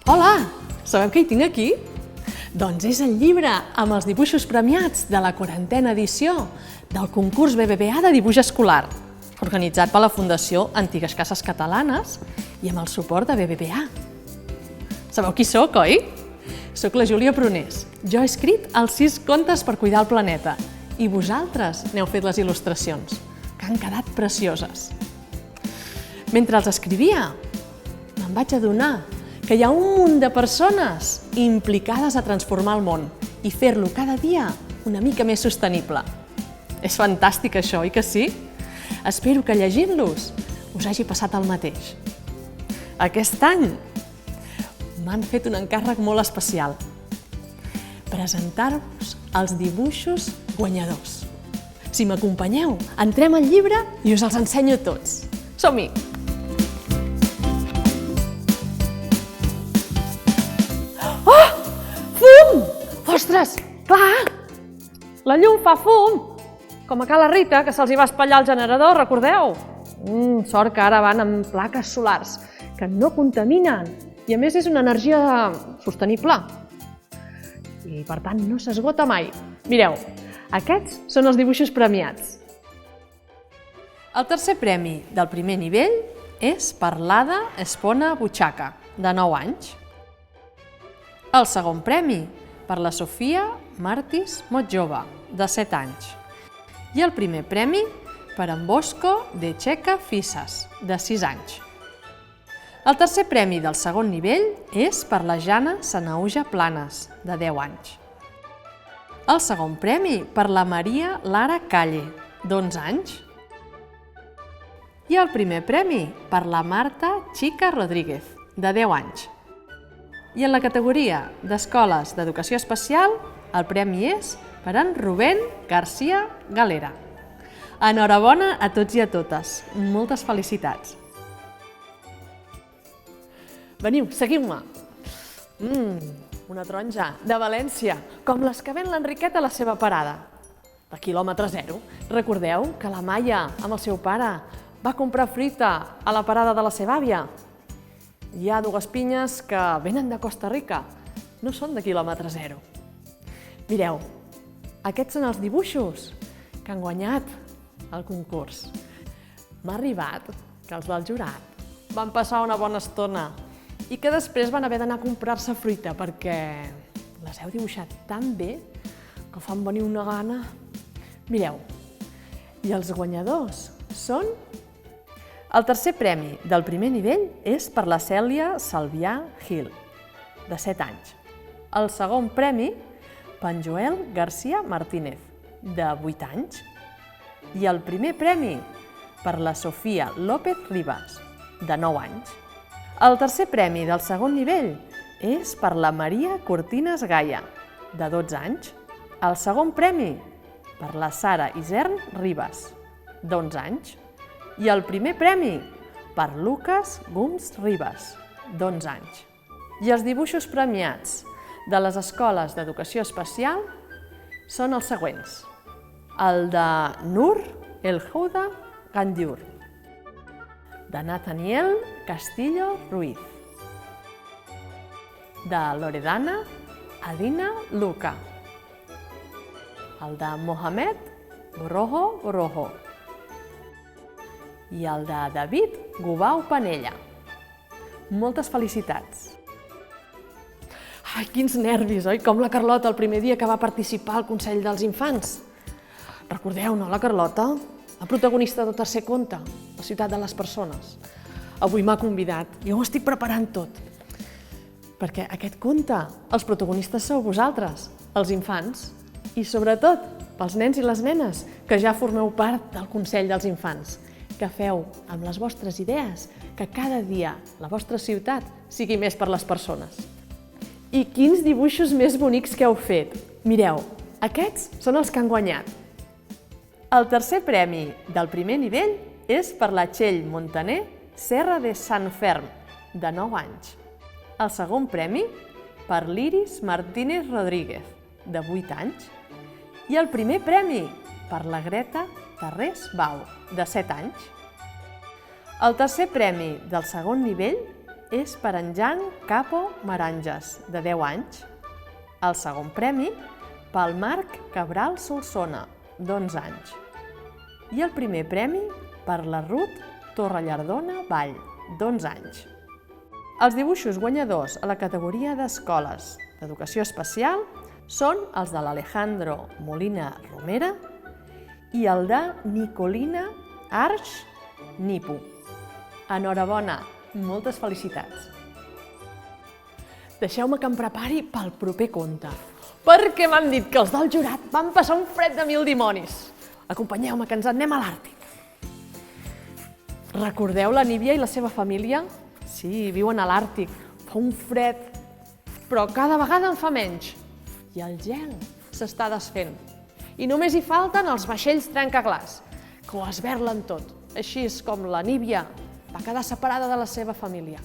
Hola! Sabeu què hi tinc aquí? Doncs és el llibre amb els dibuixos premiats de la 40a edició del concurs BBVA de dibuix escolar, organitzat per la Fundació Antigues Cases Catalanes i amb el suport de BBVA. Sabeu qui sóc, oi? Soc la Júlia Prunés. Jo he escrit els 6 contes per cuidar el planeta i vosaltres n'heu fet les il·lustracions, que han quedat precioses. Mentre els escrivia, me'n vaig adonar que hi ha un munt de persones implicades a transformar el món i fer-lo cada dia una mica més sostenible. És fantàstic això, oi que sí? Espero que llegint-los us hagi passat el mateix. Aquest any m'han fet un encàrrec molt especial: presentar-vos els dibuixos guanyadors. Si m'acompanyeu, entrem al llibre i us els ensenyo tots. Som-hi! Ostres, clar! La llum fa fum! Com a Ca la Rita, que se'ls hi va espatllar el generador, recordeu? Sort que ara van amb plaques solars, que no contaminen i a més és una energia sostenible. I per tant no s'esgota mai. Mireu, aquests són els dibuixos premiats. El tercer premi del primer nivell és per l'Ada Espona Butxaca, de 9 anys. El segon premi per la Sofia Martis Motjova, de 7 anys. I el primer premi per en Bosco de Checa Fisas, de 6 anys. El tercer premi del segon nivell és per la Jana Sanauja Planes, de 10 anys. El segon premi per la Maria Lara Calle, d'11 anys. I el primer premi per la Marta Chica Rodríguez, de 10 anys. I en la categoria d'Escoles d'Educació Especial, el premi és per en Rubén García Galera. Enhorabona a tots i a totes. Moltes felicitats. Veniu, seguiu-me. Una taronja de València, com les que ven l'Enriqueta a la seva parada, de quilòmetre zero. Recordeu que la Maia, amb el seu pare, va comprar fruita a la parada de la seva àvia? Hi ha 2 pinyes que venen de Costa Rica, no són de quilòmetre zero. Mireu, aquests són els dibuixos que han guanyat el concurs. M'ha arribat que els del jurat van passar una bona estona i que després van haver d'anar a comprar-se fruita perquè les heu dibuixat tan bé que fan venir una gana. Mireu, i els guanyadors són... El tercer premi del primer nivell és per la Cèlia Salvià Gil, de 7 anys. El segon premi per en Joel García Martínez, de 8 anys. I el primer premi per la Sofia López Ribas, de 9 anys. El tercer premi del segon nivell és per la Maria Cortines Gaia, de 12 anys. El segon premi per la Sara Isern Ribas, d'11 anys. I el primer premi per Lucas Gums Ribas, d'11 anys. I els dibuixos premiats de les escoles d'educació especial són els següents. El de Nur El Houda Gandiur, de Nathaniel Castillo Ruiz, de Loredana Adina Luca, el de Mohamed Goroho Goroho, i el de David Gubau Panella. Moltes felicitats! Ai, quins nervis, oi? Com la Carlota el primer dia que va participar al Consell dels Infants. Recordeu, no, la Carlota? La protagonista del tercer conte, La ciutat de les persones. Avui m'ha convidat i ho estic preparant tot. Perquè aquest conte, els protagonistes sou vosaltres, els infants, i sobretot pels nens i les nenes que ja formeu part del Consell dels Infants, que feu amb les vostres idees que cada dia la vostra ciutat sigui més per les persones. I quins dibuixos més bonics que heu fet! Mireu, aquests són els que han guanyat. El tercer premi del primer nivell és per la Txell Montaner Serra de Sant Ferm, de 9 anys. El segon premi per l'Iris Martínez Rodríguez, de 8 anys. I el primer premi per la Greta Tarrés Bau, de 7 anys. El tercer premi del segon nivell és per en Jan Capo Maranges, de 10 anys. El segon premi pel Marc Cabral Solsona, d'11 anys. I el primer premi per la Ruth Torrellardona Vall, d'11 anys. Els dibuixos guanyadors a la categoria d'escoles d'educació especial són els de l'Alejandro Molina Romera i el de Nicolina Arx Nipu. Enhorabona, moltes felicitats! Deixeu-me que em prepari pel proper conte, perquè m'han dit que els del jurat van passar un fred de 1000 dimonis. Acompanyeu-me, que ens en anem a l'Àrtic. Recordeu la Níbia i la seva família? Sí, viuen a l'Àrtic. Fa un fred, però cada vegada en fa menys. I el gel s'està desfent. I només hi falten els vaixells trencaglaç, que ho esberlen tot. Així és com la Níbia va quedar separada de la seva família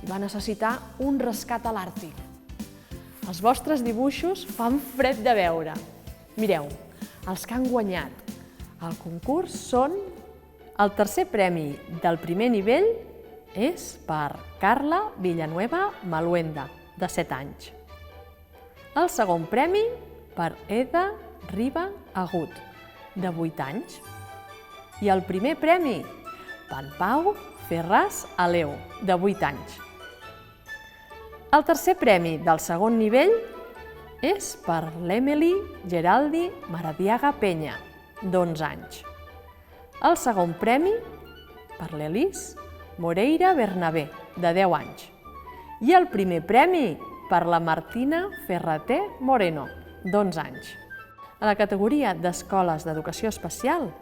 i va necessitar un rescat a l'Àrtic. Els vostres dibuixos fan fred de veure. Mireu, els que han guanyat el concurs són: el tercer premi del primer nivell és per Carla Villanueva Maluenda, de 7 anys. El segon premi per Eda Riba Agut, de 8 anys. I el primer premi per Pau Ferraz Aleu, de 8 anys. El tercer premi del segon nivell és per l'Emily Geraldi Maradiaga Peña, d'11 anys. El segon premi per l'Elis Moreira Bernabé, de 10 anys. I el primer premi per la Martina Ferrater Moreno, d'11 anys. A la categoria d'escoles d'educació especial,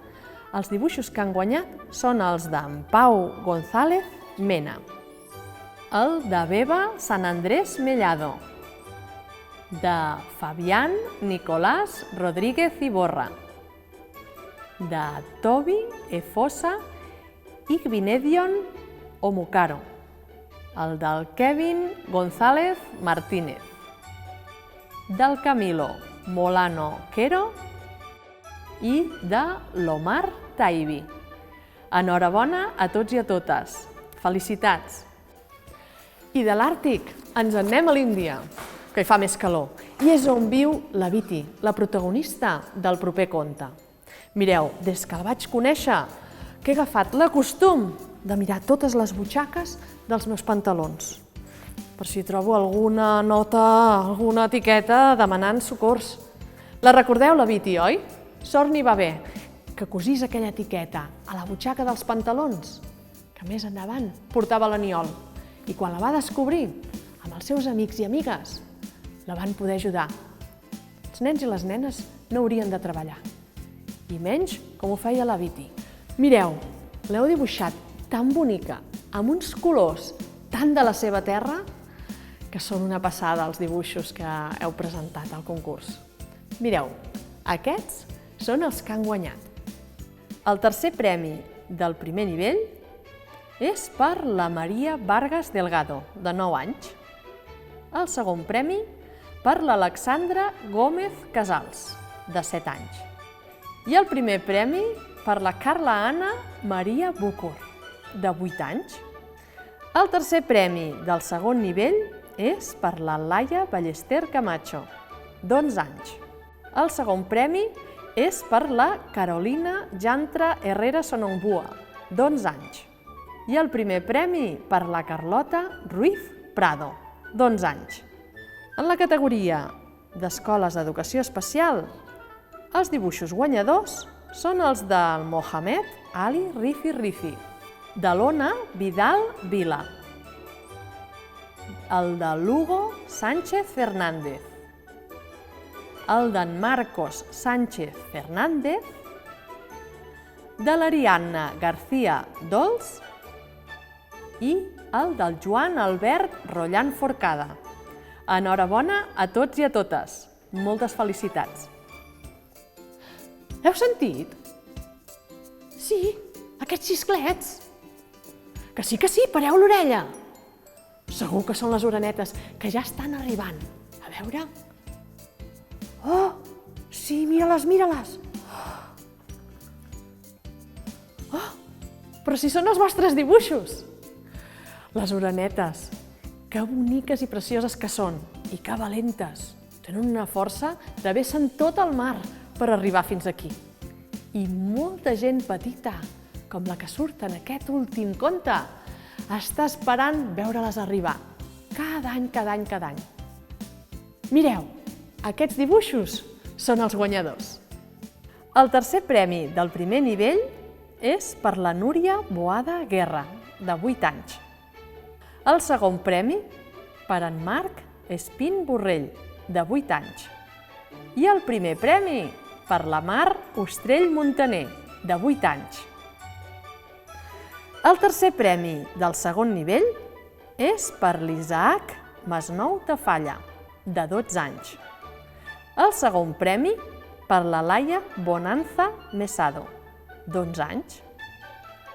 els dibuixos que han guanyat són els d'en Pau González Mena, el de Beba Sant Andrés Mellado, de Fabián Nicolás Rodríguez Iborra, de Tobi Efosa Igvinedion Omucaro, el del Kevin González Martínez, del Camilo Molano Quero i de l'Omar Taibi. Enhorabona a tots i a totes. Felicitats! I de l'Àrtic ens en anem a l'Índia, que hi fa més calor, i és on viu la Viti, la protagonista del proper conte. Mireu, des que la vaig conèixer, que he agafat la costum de mirar totes les butxaques dels meus pantalons, per si trobo alguna nota, alguna etiqueta demanant socors. La recordeu, la Viti, oi? Sort n'hi va bé, que cosís aquella etiqueta a la butxaca dels pantalons, que més endavant portava l'aniol. I quan la va descobrir, amb els seus amics i amigues, la van poder ajudar. Els nens i les nenes no haurien de treballar, i menys com ho feia la Viti. Mireu, l'heu dibuixat tan bonica, amb uns colors tan de la seva terra, que són una passada els dibuixos que heu presentat al concurs. Mireu, aquests són els que han guanyat. El tercer premi del primer nivell és per la Maria Vargas Delgado, de 9 anys. El segon premi per l'Alexandra Gómez Casals, de 7 anys. I el primer premi per la Carla Anna Maria Bucur, de 8 anys. El tercer premi del segon nivell és per la Laia Ballester Camacho, d'11 anys. El segon premi és per la Carolina Jantra Herrera Sonongbua, d'11 anys. I el primer premi per la Carlota Ruiz Prado, d'11 anys. En la categoria d'escoles d'educació especial, els dibuixos guanyadors són els del Mohamed Ali Rifi, de l'Ona Vidal Vila, el de Lugo Sánchez Fernández, el d'en Marcos Sánchez Fernández, de l'Ariadna García Dols i el del Joan Albert Rollan Forcada. Enhorabona a tots i a totes. Moltes felicitats. Heu sentit? Sí, aquests xisclets. Que sí, pareu l'orella. Segur que són les orenetes, que ja estan arribant. A veure. Oh, sí, mira-les, mira-les. Oh, però si són els vostres dibuixos. Les orenetes, que boniques i precioses que són, i que valentes. Tenen una força, travessen tot el mar per arribar fins aquí. I molta gent petita, com la que surt en aquest últim conte, està esperant veure-les arribar. Cada any, cada any, cada any. Mireu, aquests dibuixos són els guanyadors. El tercer premi del primer nivell és per la Núria Boada Guerra, de 8 anys. El segon premi per en Marc Espín Borrell, de 8 anys. I el primer premi per la Mar Ostrell Montaner, de 8 anys. El tercer premi del segon nivell és per l'Isaac Masnou Tafalla, de 12 anys. El segon premi per la Laia Bonanza Mesado, d'11 anys.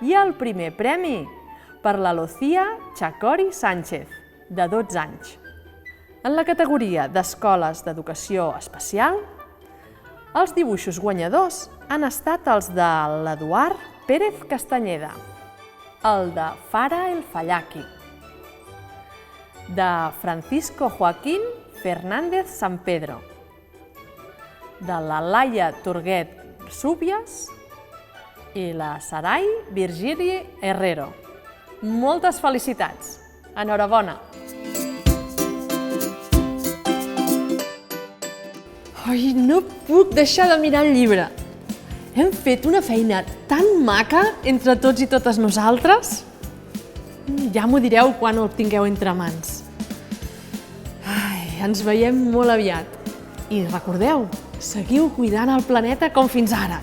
I el primer premi per la Lucía Chacori Sánchez, de 12 anys. En la categoria d'escoles d'educació especial, els dibuixos guanyadors han estat els de l'Eduard Pérez Castañeda, el de Fara el Fallaki, de Francisco Joaquín Fernández San Pedro, de la Laia Turguet Súbias i la Sarai Virgili Herrero. Moltes felicitats! Enhorabona! Ai, no puc deixar de mirar el llibre. Hem fet una feina tan maca entre tots i totes nosaltres. Ja m'ho direu quan ho tingueu entre mans. Ai, ens veiem molt aviat. I recordeu, seguiu cuidant el planeta com fins ara.